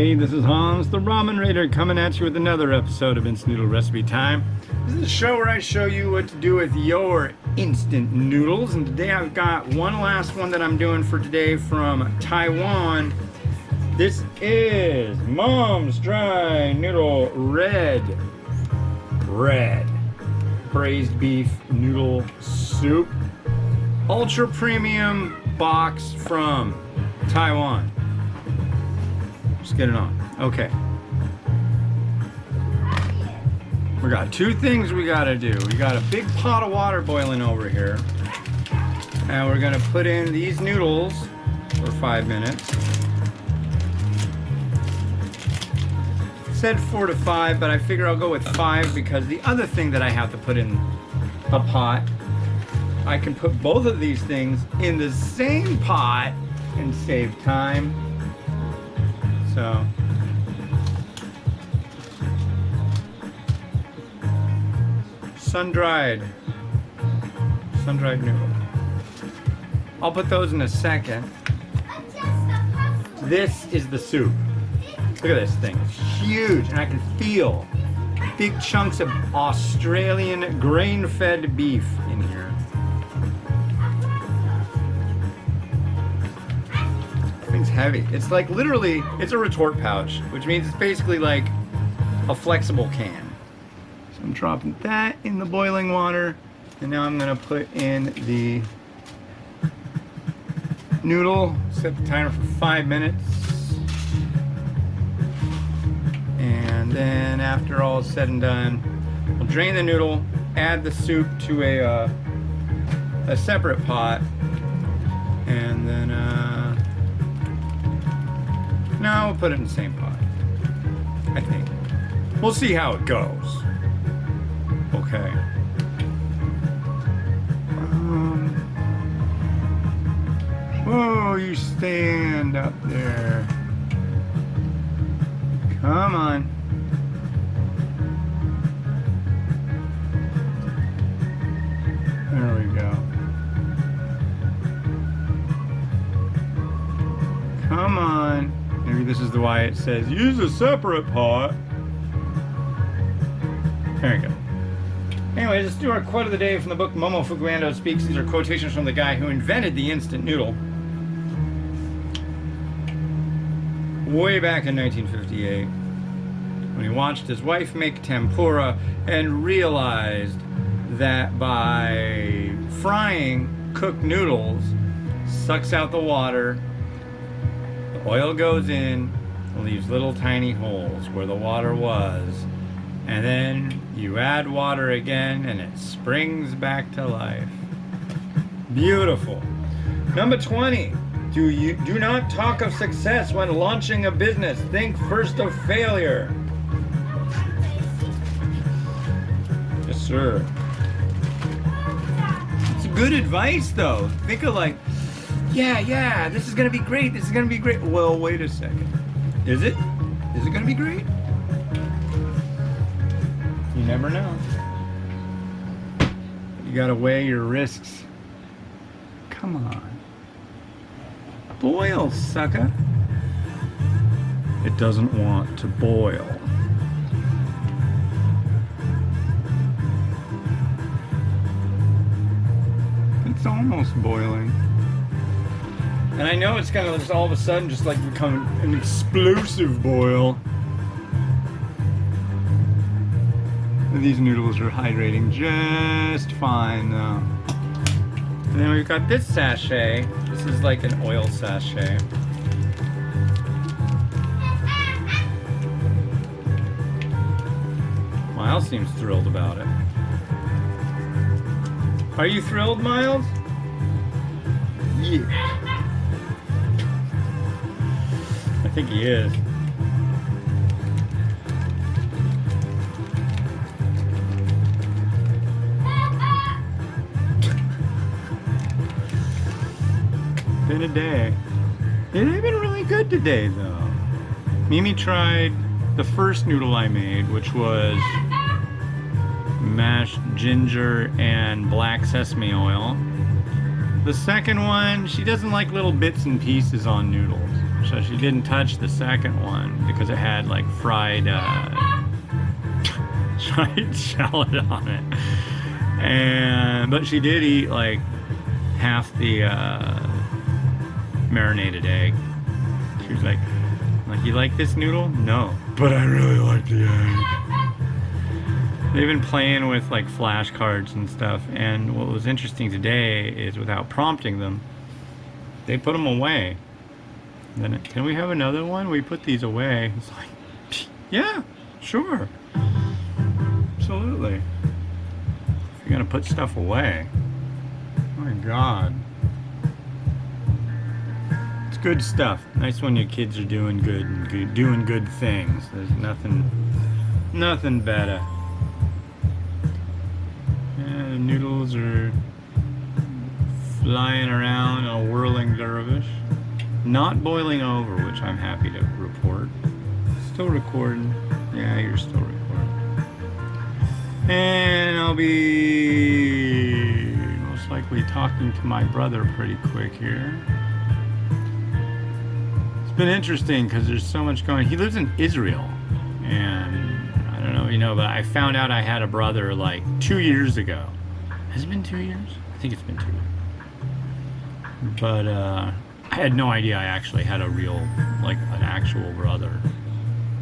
everybody, this is Hans, the Ramen Raider, coming at you with another episode of Instant Noodle Recipe Time. This is a show where I show you what to do with your instant noodles, and today I've got one last one that I'm doing for today from Taiwan. This is Mom's Dry Noodle Red Braised Beef Noodle Soup. Ultra premium box from Taiwan. Just get it on. Okay. We got two things we gotta do. We got a big pot of water boiling over here. And we're gonna put in these noodles for 5 minutes. It said 4 to 5, but I figure I'll go with 5 because the other thing that I have to put in a pot, I can put both of these things in the same pot and save time. So sun-dried noodle. I'll put those in a second. This is the soup. Look at this thing, it's huge, and I can feel big chunks of Australian grain-fed beef in here. Thing's heavy. It's like literally, it's a retort pouch, which means it's basically like a flexible can. So I'm dropping that in the boiling water, and now I'm gonna put in the noodle, set the timer for 5 minutes, and then after all is said and done, we'll drain the noodle, add the soup to a separate pot, and then no, we'll put it in the same pot, I think. We'll see how it goes. Okay. Whoa, you stand up there. Come on. There we go. Come on. Maybe this is why it says use a separate pot. There we go. Anyways, let's do our quote of the day from the book Momo Fukuando Speaks. These are quotations from the guy who invented the instant noodle way back in 1958, when he watched his wife make tempura and realized that by frying cooked noodles sucks out the water. The oil goes in, leaves little tiny holes where the water was, and then you add water again and it springs back to life. Beautiful. Number 20. Do not talk of success when launching a business. Think first of failure. Yes, sir. It's good advice though. Think of like, yeah, this is gonna be great, this is gonna be great. Well, wait a second. Is it? Is it gonna be great? You never know. You gotta weigh your risks. Come on. Boil, sucker. It doesn't want to boil. It's almost boiling. And I know it's gonna just all of a sudden just like become an explosive boil. These noodles are hydrating just fine though. And then we've got this sachet. This is like an oil sachet. Miles seems thrilled about it. Are you thrilled, Miles? Yeah. I think he is. Been a day. It's been really good today though. Mimi tried the first noodle I made, which was mashed ginger and black sesame oil. The second one, she doesn't like little bits and pieces on noodles. So she didn't touch the second one because it had like fried shallot on it. But she did eat like half the marinated egg. She was like, you like this noodle? No, but I really like the egg. They've been playing with like flashcards and stuff, and what was interesting today is without prompting them, they put them away. Then, can we have another one? We put these away. It's like, yeah, sure. Absolutely. If you're gonna put stuff away. Oh my God. It's good stuff. Nice when your kids are doing good and doing good things. There's nothing better. Yeah, the noodles are flying around on a whirling dervish. Not boiling over, which I'm happy to report. Still recording. Yeah, you're still recording. And I'll be most likely talking to my brother pretty quick here. It's been interesting because there's so much going on. He lives in Israel. And I don't know if you know, but I found out I had a brother like 2 years ago. Has it been 2 years? I think it's been 2 years. But I had no idea I actually had a real, like an actual brother.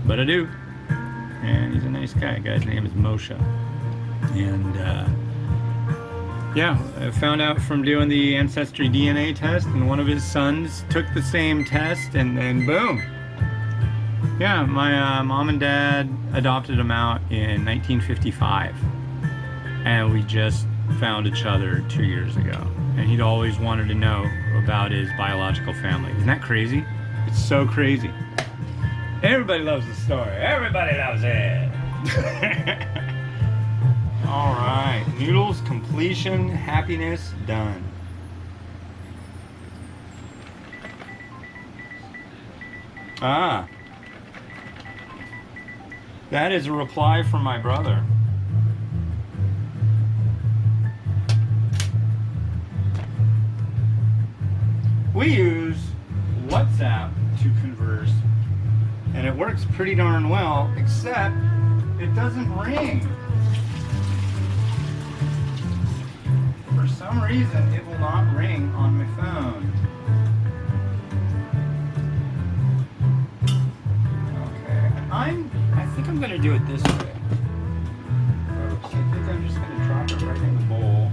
But I do. And he's a nice guy. The guy's name is Moshe. And yeah, I found out from doing the ancestry DNA test, and one of his sons took the same test, and then boom. Yeah, my mom and dad adopted him out in 1955. And we just found each other 2 years ago. And he'd always wanted to know about his biological family. Isn't that crazy? It's so crazy. Everybody loves the story. Everybody loves it. All right, noodles, completion, happiness, done. Ah, that is a reply from my brother. We use WhatsApp to converse, and it works pretty darn well, except it doesn't ring. For some reason, it will not ring on my phone. Okay, I think I'm gonna do it this way. Folks, I think I'm just gonna drop it right in the bowl.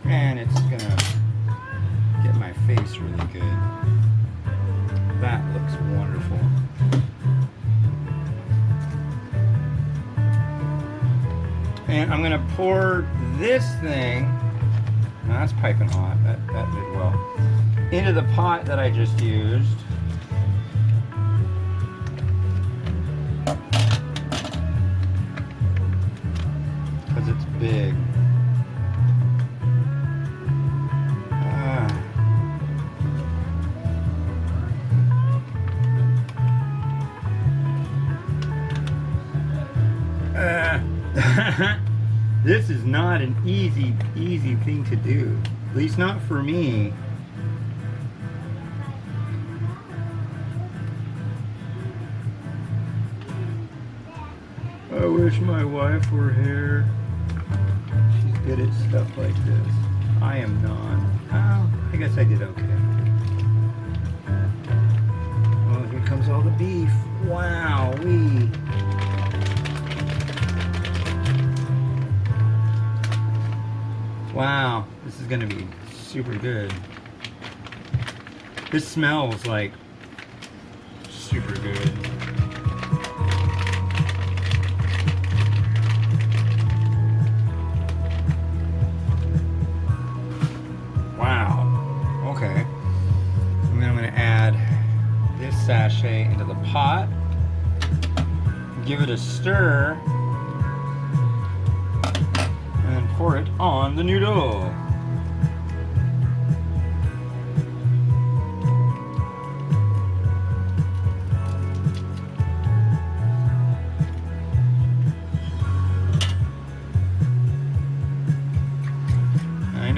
And it's gonna get my face really good. That looks wonderful. And I'm gonna pour this thing, now that's piping hot, that did well, into the pot that I just used. Because it's big. This is not an easy thing to do. At least not for me. I wish my wife were here. She's good at stuff like this. I am not. Oh, I guess I did okay. Well, here comes all the beef. Wow-wee. Wow, this is gonna be super good. This smells like super good. Wow, okay. And then I'm gonna add this sachet into the pot. Give it a stir. And pour it on the noodle.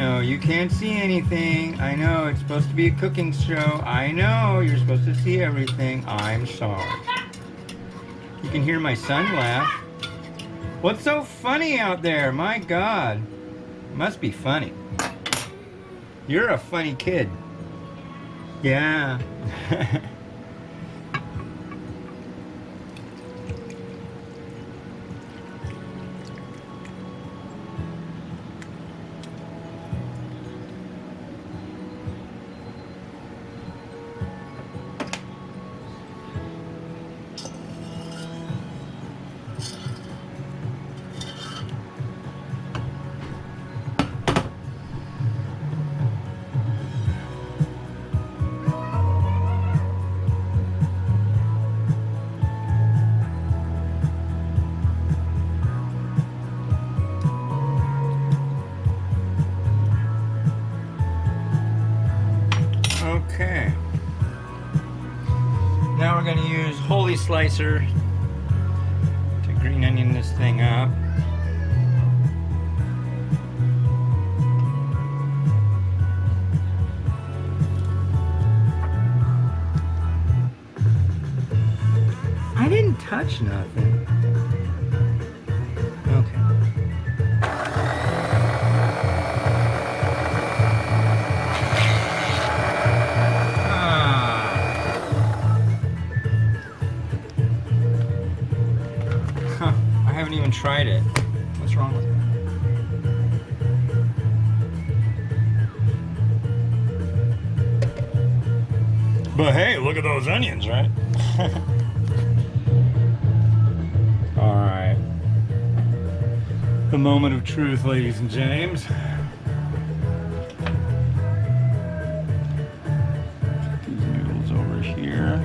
know, you can't see anything. I know, it's supposed to be a cooking show. I know, you're supposed to see everything. I'm sorry. You can hear my son laugh. What's so funny out there? My God. It must be funny. You're a funny kid. Yeah. Okay. Now we're going to use Holy Slicer to green onion this thing up. I didn't touch nothing. Okay. I haven't even tried it. What's wrong with it? But hey, look at those onions, right? All right. The moment of truth, ladies and gents. Put these noodles over here.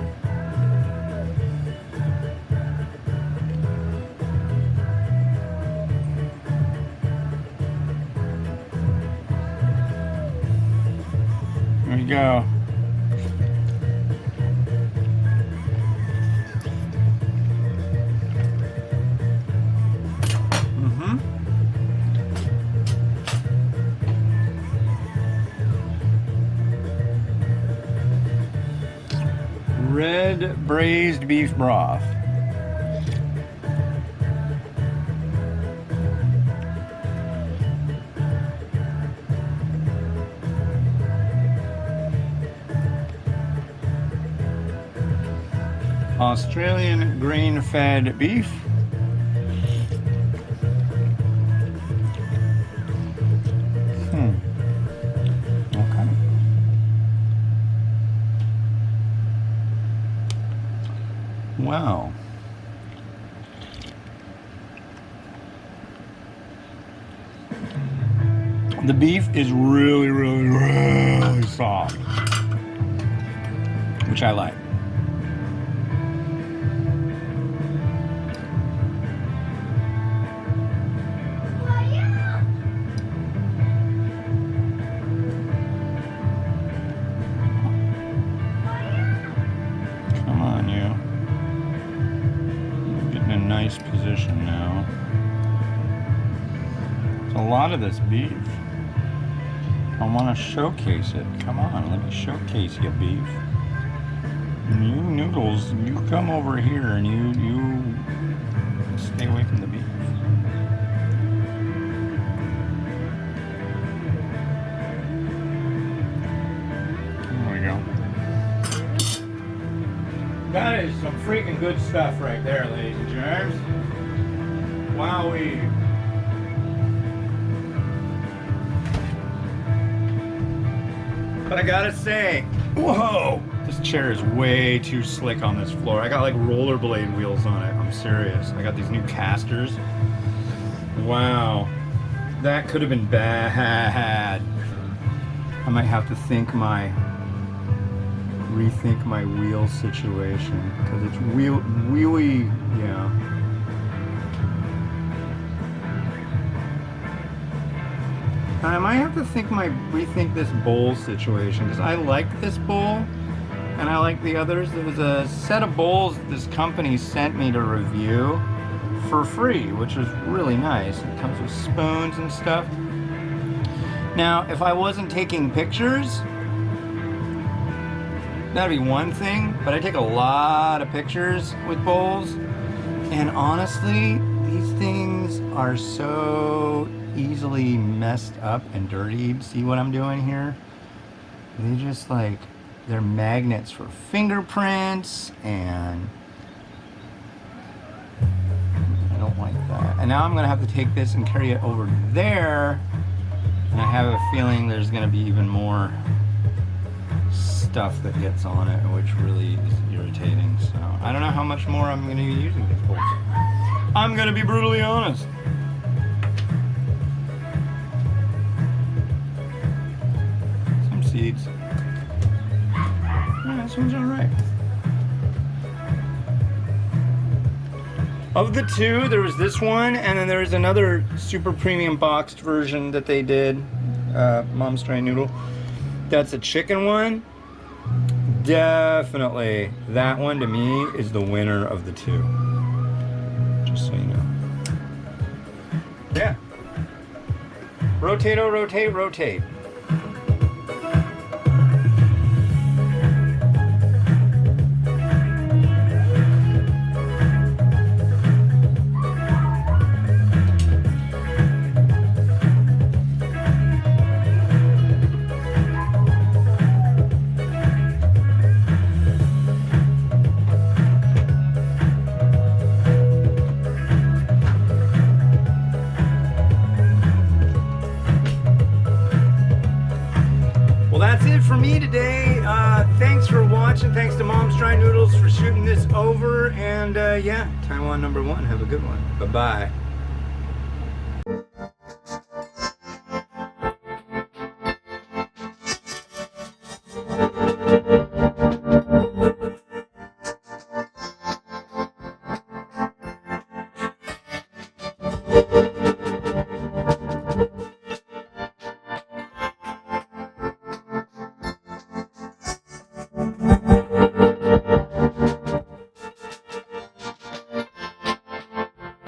There you go. Red braised beef broth. Australian grain-fed beef. Okay. Wow. The beef is really, really, really soft, which I like. Come on, you. You're getting in a nice position now. It's a lot of this beef. I want to showcase it. Come on, let me showcase you, beef. And you noodles, you come over here and you stay away from the beef. There we go. That is some freaking good stuff right there, ladies and germs. Wowee. But I gotta say, whoa, this chair is way too slick on this floor. I got like rollerblade wheels on it. I'm serious. I got these new casters. Wow, that could have been bad. I might have to rethink my wheel situation because it's wheelie, yeah. I might have to rethink this bowl situation because I liked this bowl and I like the others. There was a set of bowls this company sent me to review for free, which was really nice. It comes with spoons and stuff. Now, if I wasn't taking pictures, that'd be one thing, but I take a lot of pictures with bowls, and honestly, these things are so easily messed up and dirtied. See what I'm doing here? They just like, they're magnets for fingerprints, and I don't like that. And now I'm gonna have to take this and carry it over there, and I have a feeling there's gonna be even more stuff that gets on it, which really is irritating. So I don't know how much more I'm gonna be using these bowls. I'm gonna be brutally honest. Some seeds. Yeah, this one's alright. Of the two, there was this one, and then there was another super premium boxed version that they did, Mom's Try Noodle. That's a chicken one. Definitely, that one to me is the winner of the two. Just so you know. Yeah. Rotate-o, rotate, rotate. That's it for me today. Thanks for watching. Thanks to Mom's Try Noodles for shooting this over. And yeah, Taiwan #1. Have a good one. Bye-bye.